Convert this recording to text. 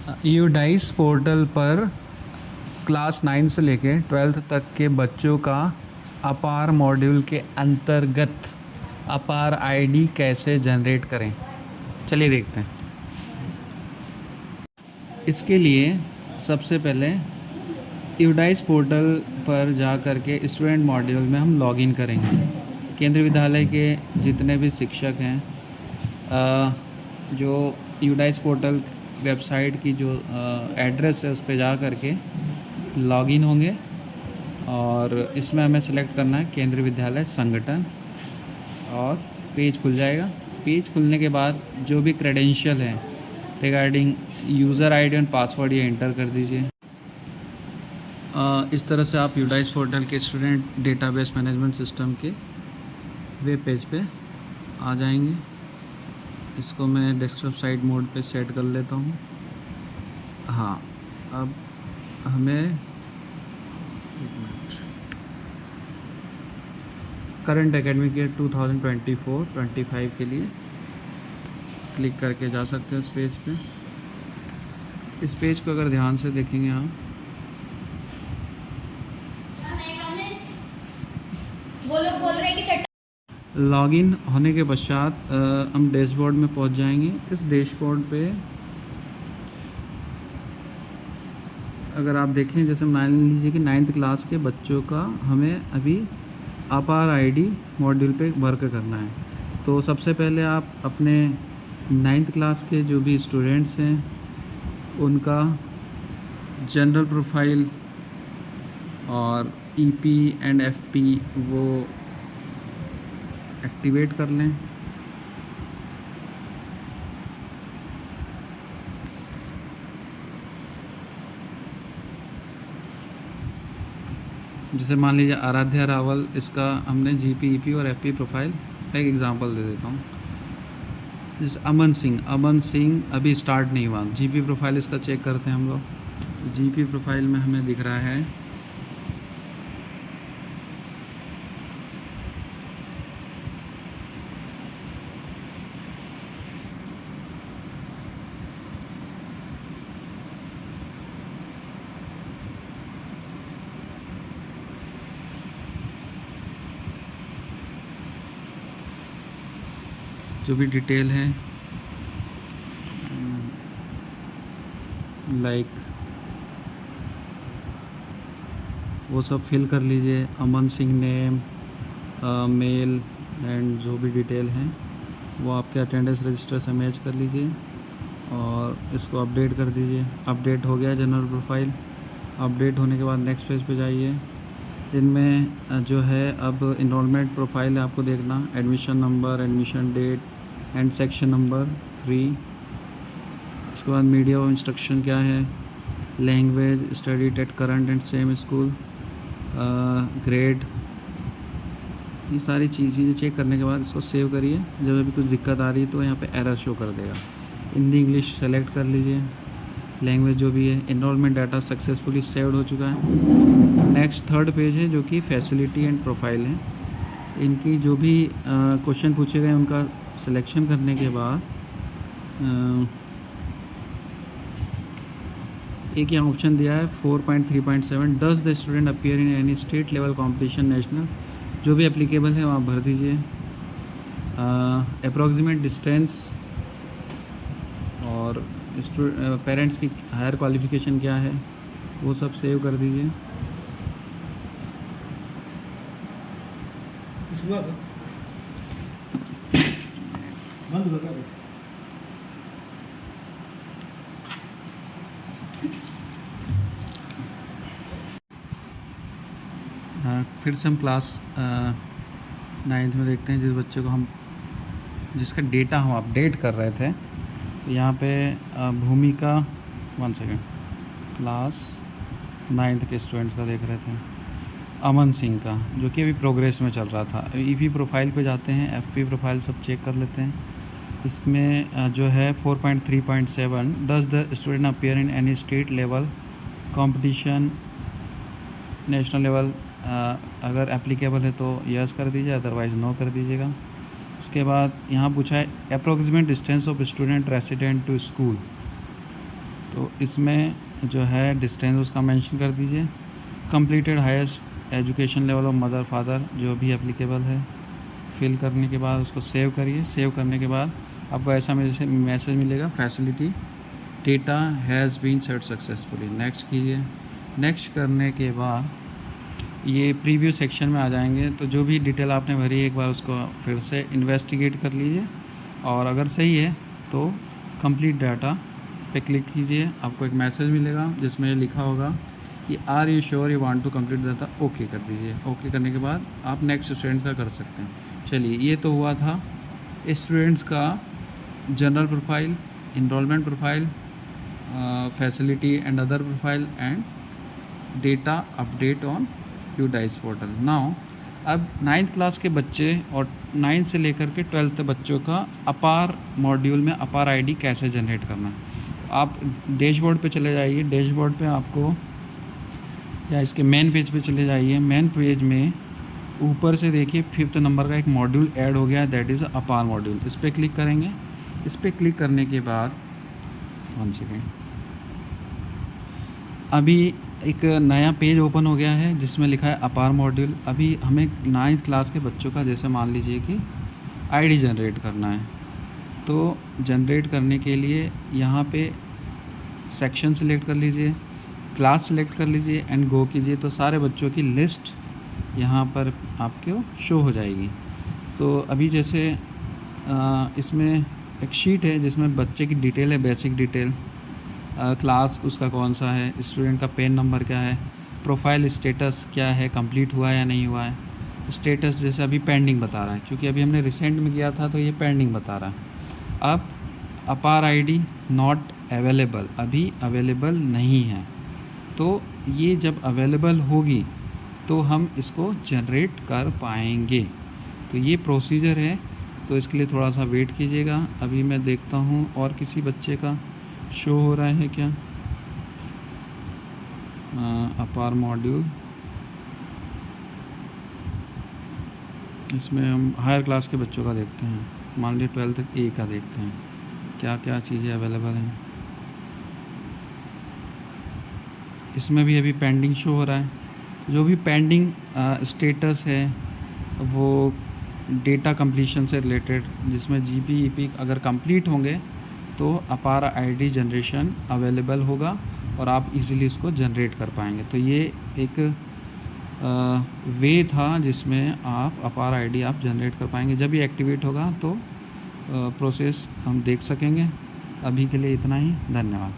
UDISE portal पर class 9 से लेके 12th तक के बच्चों का अपार मॉड्यूल के अंतर्गत अपार आईडी कैसे जनरेट करें, चलिए देखते हैं। इसके लिए सबसे पहले यूडाइस पोर्टल पर जा कर के स्टूडेंट मॉड्यूल में हम लॉगिन करेंगे। केंद्रीय विद्यालय के जितने भी शिक्षक हैं जो यूडाइस पोर्टल वेबसाइट की जो एड्रेस है उस पर जा कर के लॉगिन होंगे और इसमें हमें सेलेक्ट करना है केंद्रीय विद्यालय संगठन और पेज खुल जाएगा। पेज खुलने के बाद जो भी क्रेडेंशियल है regarding user ID and password ये एंटर कर दीजिए। इस तरह से आप यूडाइस पोर्टल के स्टूडेंट डेटाबेस मैनेजमेंट सिस्टम के वेब पेज पे आ जाएंगे। इसको मैं डेस्कटॉप साइड मोड पे सेट कर लेता हूँ। हाँ, अब हमें करंट एकेडमिक ईयर 2024-25 के लिए क्लिक करके जा सकते हैं इस पेज पे। इस पेज को अगर ध्यान से देखेंगे आप लॉगिन होने के पश्चात हम डैशबोर्ड में पहुंच जाएंगे। इस डैशबोर्ड पे अगर आप देखें, जैसे मान लीजिए कि 9th क्लास के बच्चों का हमें अभी अपार आईडी मॉड्यूल पे वर्क करना है। तो सबसे पहले आप अपने 9th क्लास के जो भी स्टूडेंट्स हैं उनका जनरल प्रोफाइल और ईपी एंड एफपी वो एक्टिवेट कर लें। जैसे मान लीजिए आराध्या रावल, इसका हमने जीपी ईपी और एफपी प्रोफाइल एक एग्जांपल दे देता हूँ। जैसे अमन सिंह अभी स्टार्ट नहीं हुआ। जीपी प्रोफाइल इसका चेक करते हैं हम लोग। जीपी प्रोफाइल में हमें दिख रहा है जो भी डिटेल है लाइक वो सब फिल कर लीजिए। Aman Singh name, male and जो भी डिटेल हैं वो आपके अटेंडेंस रजिस्टर से मैच कर लीजिए और इसको अपडेट कर दीजिए। अपडेट हो गया जनरल प्रोफाइल। अपडेट होने के बाद नेक्स्ट पेज पे जाइए। इनमें जो है अब इनरोलमेंट प्रोफाइल है, आपको देखना admission number, admission date and section number 3। इसके बाद मीडिया ऑफ इंस्ट्रक्शन क्या है, language studied at current and same school, grade. ये सारी चीज़ें चेक करने के बाद इसको सेव करिए। जब अभी कुछ दिक्कत आ रही है तो यहाँ पे एरर शो कर देगा। हिंदी इंग्लिश सेलेक्ट कर लीजिए। लैंग्वेज जो भी है, इनरोलमेंट डाटा सक्सेसफुली सेव्ड हो चुका है। नेक्स्ट थर्ड पेज है जो कि फैसिलिटी एंड प्रोफाइल है। इनकी जो भी क्वेश्चन पूछे गए उनका सिलेक्शन करने के बाद एक यहाँ ऑप्शन दिया है 4.3.7 does the student appear in any state level competition national, जो भी एप्लीकेबल है वहाँ भर दीजिए। अप्रॉक्सीमेट डिस्टेंस और पेरेंट्स की हायर क्वालिफिकेशन क्या है वो सब सेव कर दीजिए। फिर से हम क्लास 9th में देखते हैं जिस बच्चे को हम जिसका डेटा हम अपडेट कर रहे थे। तो यहाँ पे भूमिका 1 सेकेंड क्लास 9th के स्टूडेंट्स का देख रहे थे, अमन सिंह का, जो कि अभी प्रोग्रेस में चल रहा था। ईपी प्रोफाइल पे जाते हैं, एफपी प्रोफाइल सब चेक कर लेते हैं। इसमें जो है 4.3.7 does the student appear in any state level competition national level, अगर एप्लीकेबल है तो यस कर दीजिए, अदरवाइज़ नो कर दीजिएगा। उसके बाद यहाँ पूछा है approximate distance of student resident to school, तो इसमें जो है डिस्टेंस उसका मेंशन कर दीजिए। Completed highest education level of mother father जो भी एप्लीकेबल है, फिल करने के बाद उसको सेव करिए। सेव करने के बाद आपको ऐसा मैसेज मिलेगा, facility data has been set successfully. Next कीजिए। नेक्स्ट करने के बाद ये प्रीव्यू सेक्शन में आ जाएंगे, तो जो भी डिटेल आपने भरी है एक बार उसको फिर से इन्वेस्टिगेट कर लीजिए, और अगर सही है तो कंप्लीट डाटा पे क्लिक कीजिए। आपको एक मैसेज मिलेगा जिसमें लिखा होगा कि are you sure you want to complete data, okay कर दीजिए। ओके करने के बाद आप नेक्स्ट स्टूडेंट का कर सकते हैं। चलिए, ये तो हुआ था स्टूडेंट्स का general profile, enrollment profile, facility and other profile and data update on UDICE portal. Now अब 9th क्लास के बच्चे और 9th से लेकर के 12th बच्चों का अपार मॉड्यूल में अपार आईडी कैसे जनरेट करना है। आप डैशबोर्ड पे चले जाइए। डैशबोर्ड पे आपको या इसके मेन पेज पे चले जाइए। मेन पेज में ऊपर से देखिए 5th नंबर का एक मॉड्यूल ऐड हो गया है, दैट इज़ अपार मॉड्यूल। इस पर क्लिक करेंगे। इस पर क्लिक करने के बाद 1 सेकेंड, अभी एक नया पेज ओपन हो गया है जिसमें लिखा है अपार मॉड्यूल। अभी हमें 9th क्लास के बच्चों का जैसे मान लीजिए कि आईडी जनरेट करना है, तो जनरेट करने के लिए यहाँ पे सेक्शन सेलेक्ट कर लीजिए, क्लास सेलेक्ट कर लीजिए एंड गो कीजिए, तो सारे बच्चों की लिस्ट यहाँ पर आपको शो हो जाएगी। तो अभी जैसे इसमें एक शीट है जिसमें बच्चे की डिटेल है, बेसिक डिटेल, क्लास उसका कौन सा है, स्टूडेंट का पेन नंबर क्या है, प्रोफाइल स्टेटस क्या है, कंप्लीट हुआ है या नहीं हुआ है, स्टेटस जैसे अभी पेंडिंग बता रहा है, क्योंकि अभी हमने रिसेंट में किया था तो ये पेंडिंग बता रहा है। अब अपार आईडी नॉट अवेलेबल, अभी अवेलेबल नहीं है, तो ये जब अवेलेबल होगी तो हम इसको जनरेट कर पाएंगे। तो ये प्रोसीजर है, तो इसके लिए थोड़ा सा वेट कीजिएगा। अभी मैं देखता हूँ और किसी बच्चे का शो हो रहा है क्या। अपार मॉड्यूल, इसमें हम हायर क्लास के बच्चों का देखते हैं, मान लीजिए 12th A का देखते हैं क्या क्या चीज़ें अवेलेबल हैं। इसमें भी अभी पेंडिंग शो हो रहा है। जो भी पेंडिंग स्टेटस है वो डेटा कंप्लीशन से रिलेटेड, जिसमें GP EP अगर कंप्लीट होंगे तो अपार आईडी जनरेशन अवेलेबल होगा और आप इजीली इसको जनरेट कर पाएंगे। तो ये एक वे था जिसमें आप अपार आईडी आप जनरेट कर पाएंगे। जब ये एक्टिवेट होगा तो प्रोसेस हम देख सकेंगे। अभी के लिए इतना ही, धन्यवाद।